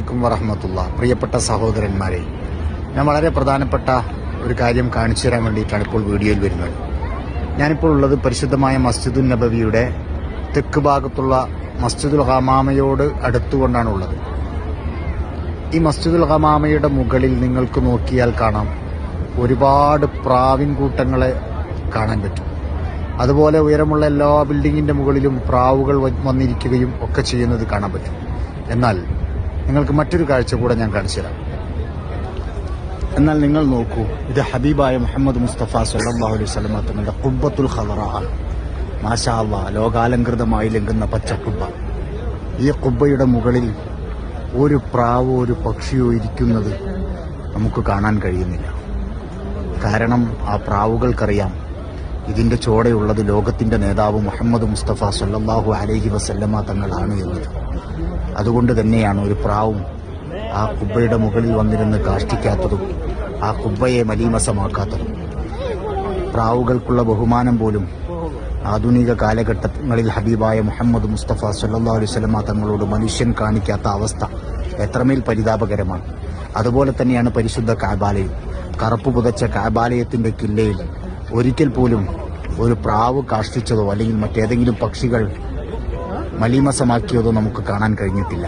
അലൈക്കും വറഹ്മത്തുള്ളാ. പ്രിയപ്പെട്ട സഹോദരന്മാരെ, ഞാൻ വളരെ പ്രധാനപ്പെട്ട ഒരു കാര്യം കാണിച്ചു തരാൻ വേണ്ടിയിട്ടാണ് ഇപ്പോൾ വീഡിയോയിൽ വരുന്നത്. ഞാനിപ്പോൾ ഉള്ളത് പരിശുദ്ധമായ മസ്ജിദുൻ നബവിയുടെ തെക്ക് ഭാഗത്തുള്ള മസ്ജിദുൽ ഹമാമയോട് അടുത്തുകൊണ്ടാണ് ഉള്ളത്. ഈ മസ്ജിദുൽ ഹമാമയുടെ മുകളിൽ നിങ്ങൾക്ക് നോക്കിയാൽ കാണാം ഒരുപാട് പ്രാവിൻ കൂട്ടങ്ങളെ കാണാൻ പറ്റും. അതുപോലെ ഉയരമുള്ള എല്ലാ ബിൽഡിങ്ങിന്റെ മുകളിലും പ്രാവുകൾ വന്നിരിക്കുകയും ഒക്കെ ചെയ്യുന്നത് കാണാൻ പറ്റും. എന്നാൽ നിങ്ങൾക്ക് മറ്റൊരു കാഴ്ച കൂടെ ഞാൻ കാണിച്ചു തരാം. എന്നാൽ നിങ്ങൾ നോക്കൂ, ഇത് ഹബീബായ മുഹമ്മദ് മുസ്തഫ സല്ലല്ലാഹു അലൈഹി വസല്ലം തങ്ങളുടെ ഖുബ്ബത്തുൽ ഖദറാ ആണ്. മാഷാ അല്ലാഹ്, ലോകാലങ്കൃതമായി ലംഘുന്ന പച്ച ഖുബ്ബ. ഈ ഖുബ്ബയുടെ മുകളിൽ ഒരു പ്രാവോ ഒരു പക്ഷിയോ ഇരിക്കുന്നത് നമുക്ക് കാണാൻ കഴിയുന്നില്ല. കാരണം ആ പ്രാവുകൾക്കറിയാം ഇതിന്റെ ചോടയുള്ളത് ലോകത്തിന്റെ നേതാവ് മുഹമ്മദ് മുസ്തഫ സല്ലല്ലാഹു അലൈഹി വസല്ലമ തങ്ങളാണ് എന്നത്. അതുകൊണ്ട് തന്നെയാണ് ഒരു പ്രാവും ആ കുബ്ബയുടെ മുകളിൽ വന്നിരുന്ന് കാഷ്ടിക്കാത്തതും ആ കുബ്ബയെ മലീമസമാക്കാത്തതും. പ്രാവുകൾക്കുള്ള ബഹുമാനം പോലും ആധുനിക കാലഘട്ടങ്ങളിൽ ഹബീബായ മുഹമ്മദ് മുസ്തഫ സല്ലല്ലാഹു അലൈഹി വസല്ലമ തങ്ങളോട് മനുഷ്യൻ കാണിക്കാത്ത അവസ്ഥ എത്രമേൽ പരിതാപകരമാണ്. അതുപോലെ തന്നെയാണ് പരിശുദ്ധ കഅബാലയം. കറുപ്പ് പുതച്ച കഅബാലയത്തിന്റെ കില്ലയിൽ ഒരിക്കൽ പോലും ഒരു പ്രാവ് കാഷ്ടിച്ചതോ അല്ലെങ്കിൽ മറ്റേതെങ്കിലും പക്ഷികൾ മലീമസമാക്കിയതോ നമുക്ക് കാണാൻ കഴിഞ്ഞിട്ടില്ല.